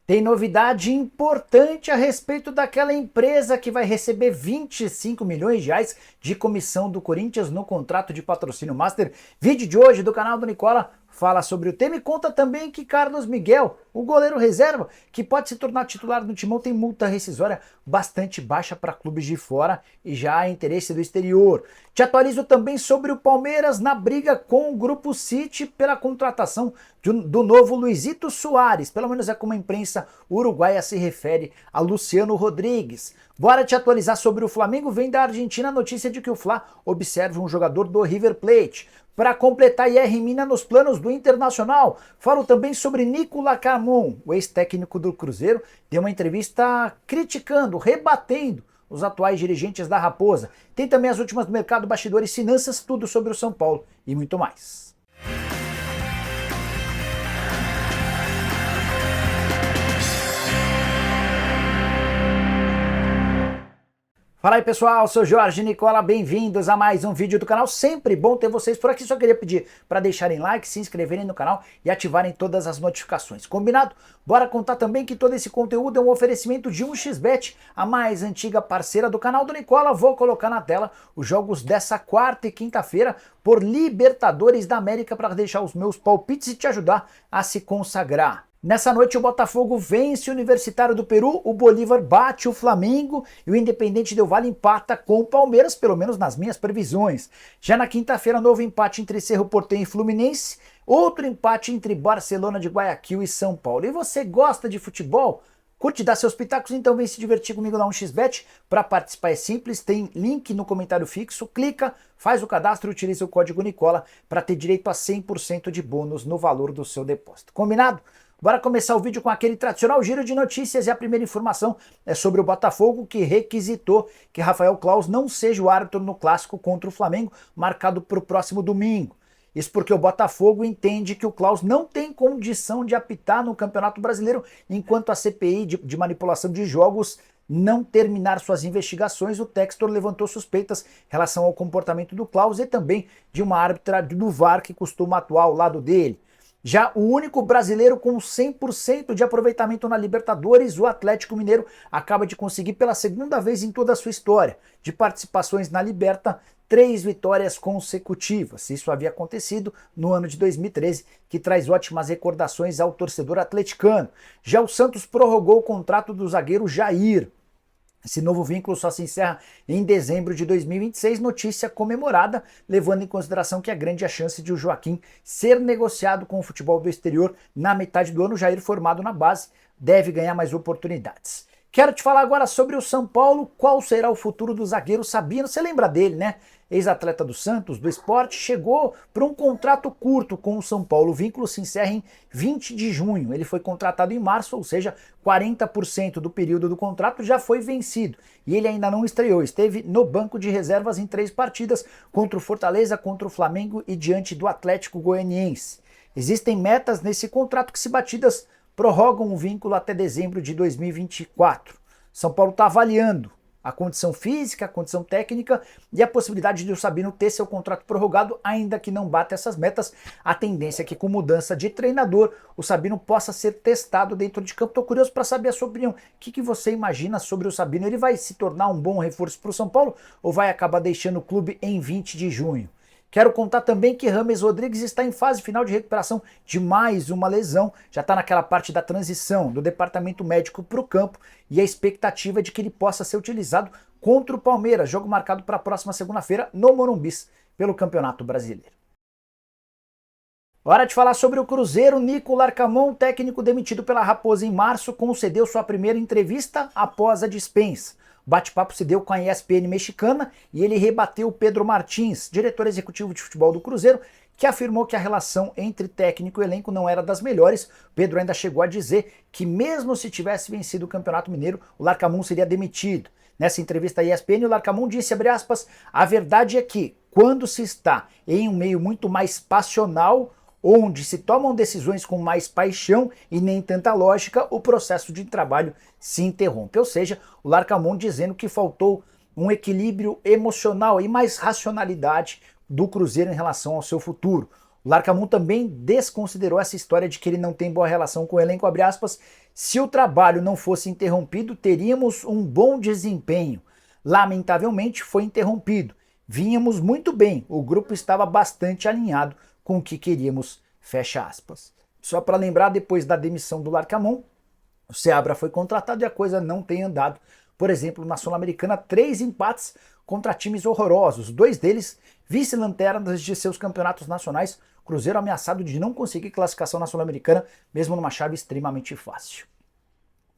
Tem novidade importante a respeito daquela empresa que vai receber 25 milhões de reais de comissão do Corinthians no contrato de patrocínio master. Vídeo de hoje do canal do Nicola fala sobre o tema e conta também que Carlos Miguel, o goleiro reserva, que pode se tornar titular no Timão, tem multa rescisória bastante baixa para clubes de fora e já há interesse do exterior. Te atualizo também sobre o Palmeiras na briga com o Grupo City pela contratação do novo Luizito Soares, pelo menos é como a imprensa uruguaia se refere a Luciano Rodrigues. Bora te atualizar sobre o Flamengo. Vem da Argentina a notícia de que o Fla observa um jogador do River Plate. Para completar, IR Mina nos planos do Internacional. Falo também sobre Nico Larcamón, o ex-técnico do Cruzeiro, deu uma entrevista criticando, rebatendo os atuais dirigentes da Raposa. Tem também as últimas do mercado, bastidores, finanças, tudo sobre o São Paulo e muito mais. Fala aí pessoal, sou Jorge Nicola, bem-vindos a mais um vídeo do canal, sempre bom ter vocês por aqui, só queria pedir para deixarem like, se inscreverem no canal e ativarem todas as notificações, combinado? Bora contar também que todo esse conteúdo é um oferecimento de 1xBet, a mais antiga parceira do canal do Nicola. Vou colocar na tela os jogos dessa quarta e quinta-feira por Libertadores da América para deixar os meus palpites e te ajudar a se consagrar. Nessa noite o Botafogo vence o Universitário do Peru, o Bolívar bate o Flamengo e o Independente Del Valle empata com o Palmeiras, pelo menos nas minhas previsões. Já na quinta-feira, novo empate entre Cerro Porteño e Fluminense, outro empate entre Barcelona de Guayaquil e São Paulo. E você gosta de futebol? Curte dar seus pitacos? Então vem se divertir comigo na 1xBet. Para participar é simples, tem link no comentário fixo, clica, faz o cadastro e utiliza o código Nicola para ter direito a 100% de bônus no valor do seu depósito. Combinado? Bora começar o vídeo com aquele tradicional giro de notícias e a primeira informação é sobre o Botafogo, que requisitou que Rafael Claus não seja o árbitro no clássico contra o Flamengo, marcado para o próximo domingo. Isso porque o Botafogo entende que o Claus não tem condição de apitar no Campeonato Brasileiro enquanto a CPI de manipulação de jogos não terminar suas investigações. O Textor levantou suspeitas em relação ao comportamento do Claus e também de uma árbitra do VAR que costuma atuar ao lado dele. Já o único brasileiro com 100% de aproveitamento na Libertadores, o Atlético Mineiro, acaba de conseguir pela segunda vez em toda a sua história de participações na Liberta, 3 vitórias consecutivas. Isso havia acontecido no ano de 2013, que traz ótimas recordações ao torcedor atleticano. Já o Santos prorrogou o contrato do zagueiro Jair. Esse novo vínculo só se encerra em dezembro de 2026, notícia comemorada, levando em consideração que é grande a chance de o Joaquim ser negociado com o futebol do exterior na metade do ano. Jair, formado na base, deve ganhar mais oportunidades. Quero te falar agora sobre o São Paulo, qual será o futuro do zagueiro Sabino. Você lembra dele, né? Ex-atleta do Santos, do Sport, chegou para um contrato curto com o São Paulo. O vínculo se encerra em 20 de junho. Ele foi contratado em março, ou seja, 40% do período do contrato já foi vencido. E ele ainda não estreou, esteve no banco de reservas em 3 partidas, contra o Fortaleza, contra o Flamengo e diante do Atlético Goianiense. Existem metas nesse contrato que, se batidas, prorrogam o vínculo até dezembro de 2024. São Paulo está avaliando a condição física, a condição técnica e a possibilidade de o Sabino ter seu contrato prorrogado, ainda que não bata essas metas. A tendência é que, com mudança de treinador, o Sabino possa ser testado dentro de campo. Estou curioso para saber a sua opinião. O que você imagina sobre o Sabino? Ele vai se tornar um bom reforço para o São Paulo ou vai acabar deixando o clube em 20 de junho? Quero contar também que James Rodrigues está em fase final de recuperação de mais uma lesão, já está naquela parte da transição do departamento médico para o campo e a expectativa é de que ele possa ser utilizado contra o Palmeiras, jogo marcado para a próxima segunda-feira no Morumbi, pelo Campeonato Brasileiro. Hora de falar sobre o Cruzeiro. Nico Larcamón, técnico demitido pela Raposa em março, concedeu sua primeira entrevista após a dispensa. O bate-papo se deu com a ESPN mexicana e ele rebateu Pedro Martins, diretor executivo de futebol do Cruzeiro, que afirmou que a relação entre técnico e elenco não era das melhores. Pedro ainda chegou a dizer que mesmo se tivesse vencido o Campeonato Mineiro, o Larcamón seria demitido. Nessa entrevista à ESPN, o Larcamón disse, abre aspas, a verdade é que, quando se está em um meio muito mais passional, onde se tomam decisões com mais paixão e nem tanta lógica, o processo de trabalho se interrompe. Ou seja, o Larcamón dizendo que faltou um equilíbrio emocional e mais racionalidade do Cruzeiro em relação ao seu futuro. O Larcamón também desconsiderou essa história de que ele não tem boa relação com o elenco, abre aspas, se o trabalho não fosse interrompido, teríamos um bom desempenho. Lamentavelmente foi interrompido. Vínhamos muito bem, o grupo estava bastante alinhado com o que queríamos, fecha aspas. Só para lembrar, depois da demissão do Larcamón, o Seabra foi contratado e a coisa não tem andado. Por exemplo, na Sul-Americana, 3 empates contra times horrorosos, 2 deles vice-lanternas de seus campeonatos nacionais, Cruzeiro ameaçado de não conseguir classificação na Sul-Americana, mesmo numa chave extremamente fácil.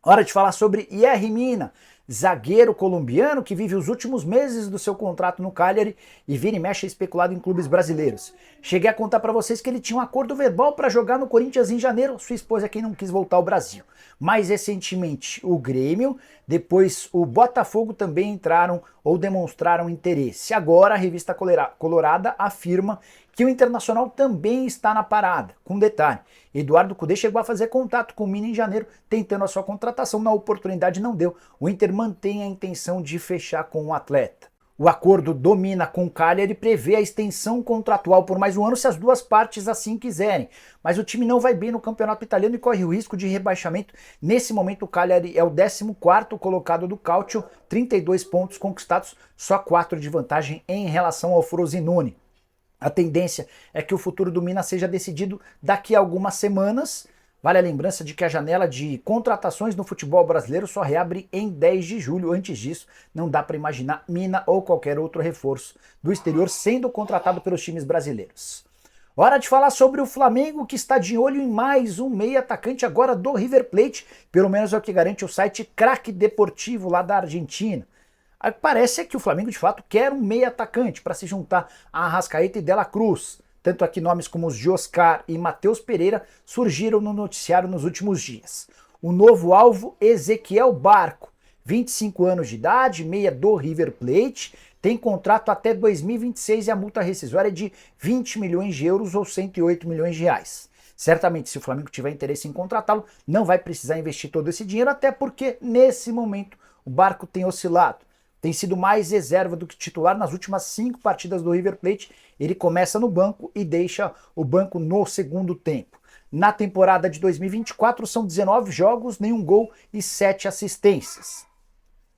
Hora de falar sobre Yerry Mina, zagueiro colombiano que vive os últimos meses do seu contrato no Cagliari e vira e mexe especulado em clubes brasileiros. Cheguei a contar para vocês que ele tinha um acordo verbal para jogar no Corinthians em janeiro, sua esposa é quem não quis voltar ao Brasil. Mais recentemente o Grêmio, depois o Botafogo também entraram ou demonstraram interesse. Agora a revista Colorada afirma que o Internacional também está na parada. Com detalhe, Eduardo Cudê chegou a fazer contato com o Mina em janeiro, tentando a sua contratação, na oportunidade não deu. O Inter mantém a intenção de fechar com o atleta. O acordo do Mina com o Cagliari prevê a extensão contratual por mais um ano se as duas partes assim quiserem. Mas o time não vai bem no campeonato italiano e corre o risco de rebaixamento. Nesse momento o Cagliari é o 14º colocado do Calcio, 32 pontos conquistados, só 4 de vantagem em relação ao Frosinone. A tendência é que o futuro do Mina seja decidido daqui a algumas semanas. Vale a lembrança de que a janela de contratações no futebol brasileiro só reabre em 10 de julho. Antes disso, não dá para imaginar Mina ou qualquer outro reforço do exterior sendo contratado pelos times brasileiros. Hora de falar sobre o Flamengo, que está de olho em mais um meia atacante agora do River Plate, pelo menos é o que garante o site Crack Deportivo lá da Argentina. Parece que o Flamengo de fato quer um meia atacante para se juntar a Arrascaeta e De La Cruz. Tanto aqui nomes como os de Oscar e Matheus Pereira surgiram no noticiário nos últimos dias. O novo alvo, Ezequiel Barco, 25 anos de idade, meia do River Plate, tem contrato até 2026 e a multa rescisória é de 20 milhões de euros ou 108 milhões de reais. Certamente, se o Flamengo tiver interesse em contratá-lo, não vai precisar investir todo esse dinheiro, até porque, nesse momento, o Barco tem oscilado. Tem sido mais reserva do que titular nas últimas 5 partidas do River Plate. Ele começa no banco e deixa o banco no segundo tempo. Na temporada de 2024 são 19 jogos, nenhum gol e 7 assistências.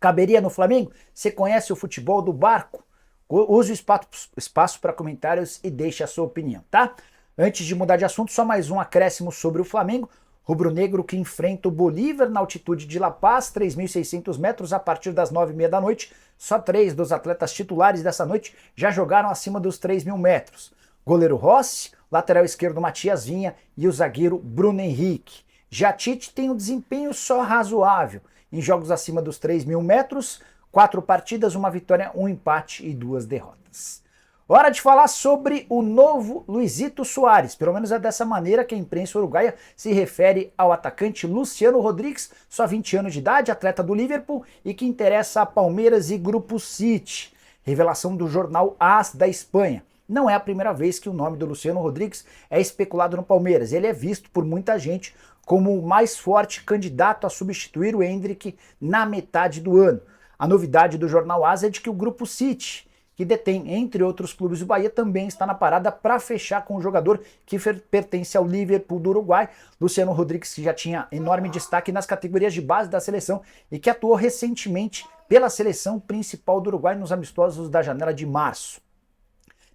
Caberia no Flamengo? Você conhece o futebol do Barco? Use o espaço para comentários e deixe a sua opinião, tá? Antes de mudar de assunto, só mais um acréscimo sobre o Flamengo. Rubro-negro que enfrenta o Bolívar na altitude de La Paz, 3.600 metros, a partir das 9h30 da noite. Só 3 dos atletas titulares dessa noite já jogaram acima dos 3.000 metros. Goleiro Rossi, lateral esquerdo Matias Vinha e o zagueiro Bruno Henrique. Já Tite tem um desempenho só razoável. Em jogos acima dos 3.000 metros, 4 partidas, 1 vitória, 1 empate e 2 derrotas. Hora de falar sobre o novo Luizito Soares, pelo menos é dessa maneira que a imprensa uruguaia se refere ao atacante Luciano Rodrigues, só 20 anos de idade, atleta do Liverpool e que interessa a Palmeiras e Grupo City. Revelação do jornal AS da Espanha. Não é a primeira vez que o nome do Luciano Rodrigues é especulado no Palmeiras. Ele é visto por muita gente como o mais forte candidato a substituir o Endrick na metade do ano. A novidade do jornal AS é de que o Grupo City, que detém, entre outros clubes do Bahia, também está na parada para fechar com o jogador que pertence ao Liverpool do Uruguai, Luciano Rodrigues, que já tinha enorme destaque nas categorias de base da seleção e que atuou recentemente pela seleção principal do Uruguai nos amistosos da janela de março.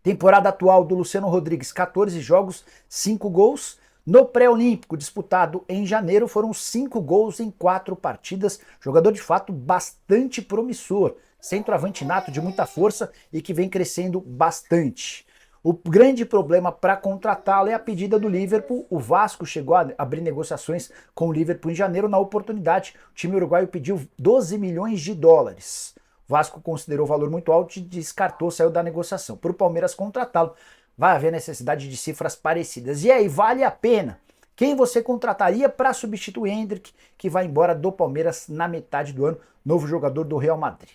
Temporada atual do Luciano Rodrigues, 14 jogos, 5 gols. No pré-olímpico, disputado em janeiro, foram 5 gols em 4 partidas. Jogador de fato bastante promissor. Centroavante nato de muita força e que vem crescendo bastante. O grande problema para contratá-lo é a pedida do Liverpool. O Vasco chegou a abrir negociações com o Liverpool em janeiro. Na oportunidade, o time uruguaio pediu 12 milhões de dólares. O Vasco considerou o valor muito alto e descartou, saiu da negociação. Para o Palmeiras contratá-lo, vai haver necessidade de cifras parecidas. E aí, vale a pena? Quem você contrataria para substituir Endrick, que vai embora do Palmeiras na metade do ano, novo jogador do Real Madrid?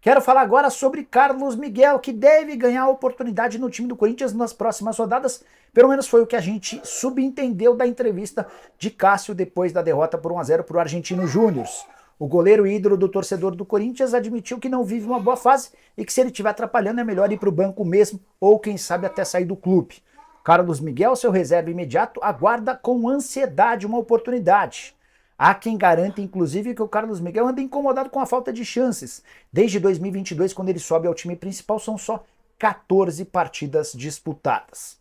Quero falar agora sobre Carlos Miguel, que deve ganhar oportunidade no time do Corinthians nas próximas rodadas. Pelo menos foi o que a gente subentendeu da entrevista de Cássio depois da derrota por 1-0 para o Argentino Júnior. O goleiro ídolo do torcedor do Corinthians admitiu que não vive uma boa fase e que se ele estiver atrapalhando é melhor ir para o banco mesmo ou quem sabe até sair do clube. Carlos Miguel, seu reserva imediato, aguarda com ansiedade uma oportunidade. Há quem garanta, inclusive, que o Carlos Miguel anda incomodado com a falta de chances. Desde 2022, quando ele sobe ao time principal, são só 14 partidas disputadas.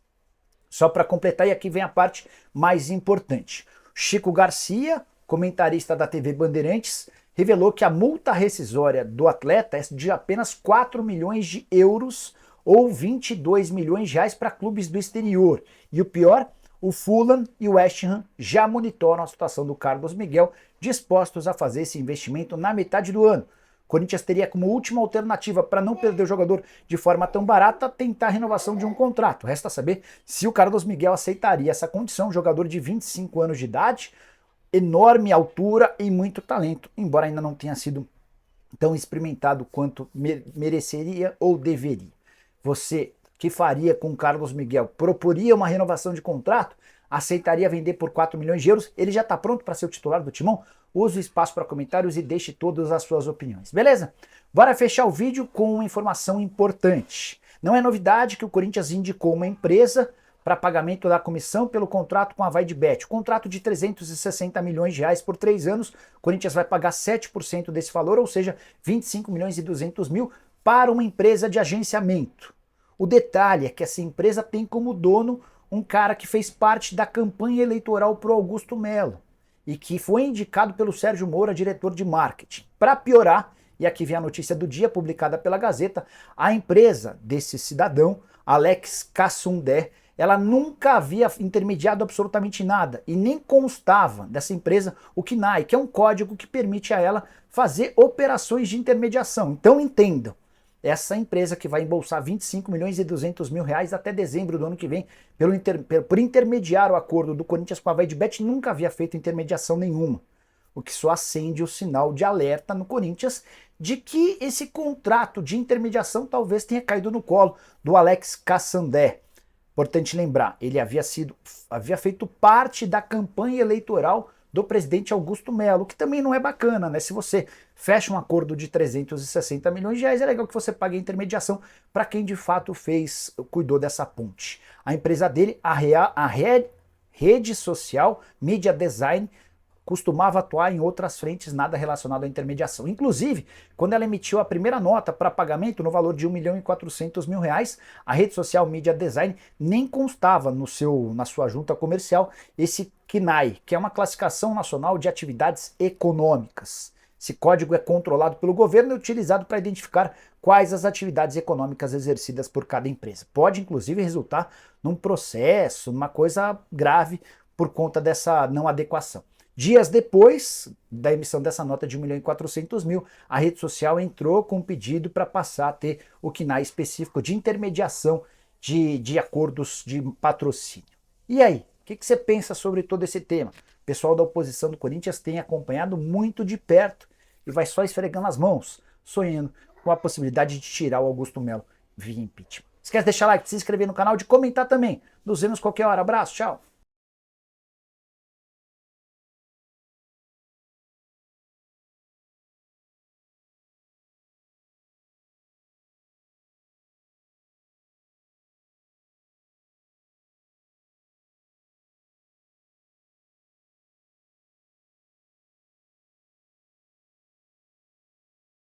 Só para completar, e aqui vem a parte mais importante. Chico Garcia, comentarista da TV Bandeirantes, revelou que a multa rescisória do atleta é de apenas 4 milhões de euros ou 22 milhões de reais para clubes do exterior. E o pior, o Fulham e o West Ham já monitoram a situação do Carlos Miguel, dispostos a fazer esse investimento na metade do ano. O Corinthians teria como última alternativa para não perder o jogador de forma tão barata, tentar a renovação de um contrato. Resta saber se o Carlos Miguel aceitaria essa condição, jogador de 25 anos de idade, enorme altura e muito talento, embora ainda não tenha sido tão experimentado quanto mereceria ou deveria. Você, que faria com o Carlos Miguel? Proporia uma renovação de contrato? Aceitaria vender por 4 milhões de euros? Ele já está pronto para ser o titular do Timão? Use o espaço para comentários e deixe todas as suas opiniões, beleza? Bora fechar o vídeo com uma informação importante. Não é novidade que o Corinthians indicou uma empresa para pagamento da comissão pelo contrato com a VaideBet. O contrato de 360 milhões de reais por 3 anos, o Corinthians vai pagar 7% desse valor, ou seja, 25 milhões e 200 mil para uma empresa de agenciamento. O detalhe é que essa empresa tem como dono um cara que fez parte da campanha eleitoral pro Augusto Melo e que foi indicado pelo Sérgio Moura, diretor de marketing. Para piorar, e aqui vem a notícia do dia publicada pela Gazeta, a empresa desse cidadão, Alex Cassundé, ela nunca havia intermediado absolutamente nada e nem constava dessa empresa o KNAI, que é um código que permite a ela fazer operações de intermediação. Então entendam, essa empresa que vai embolsar 25 milhões e 200 mil reais até dezembro do ano que vem, por intermediar o acordo do Corinthians com a VaideBet, nunca havia feito intermediação nenhuma. O que só acende o sinal de alerta no Corinthians de que esse contrato de intermediação talvez tenha caído no colo do Alex Cassundé. Importante lembrar, ele havia feito parte da campanha eleitoral do presidente Augusto Melo, que também não é bacana, né? Se você fecha um acordo de 360 milhões de reais, é legal que você pague a intermediação para quem de fato cuidou dessa ponte. A empresa dele, a rede social Media Design, costumava atuar em outras frentes nada relacionado à intermediação. Inclusive, quando ela emitiu a primeira nota para pagamento no valor de 1 milhão e 400 mil reais, a rede social Media Design nem constava na sua junta comercial esse KNAI, que é uma classificação nacional de atividades econômicas. Esse código é controlado pelo governo e utilizado para identificar quais as atividades econômicas exercidas por cada empresa. Pode, inclusive, resultar num processo, numa coisa grave por conta dessa não adequação. Dias depois da emissão dessa nota de 1 milhão e 400 mil, a rede social entrou com um pedido para passar a ter o KNAI específico de intermediação de acordos de patrocínio. E aí, o que você pensa sobre todo esse tema? O pessoal da oposição do Corinthians tem acompanhado muito de perto e vai só esfregando as mãos, sonhando com a possibilidade de tirar o Augusto Melo via impeachment. Esquece de deixar like, de se inscrever no canal, de comentar também. Nos vemos qualquer hora. Abraço, tchau!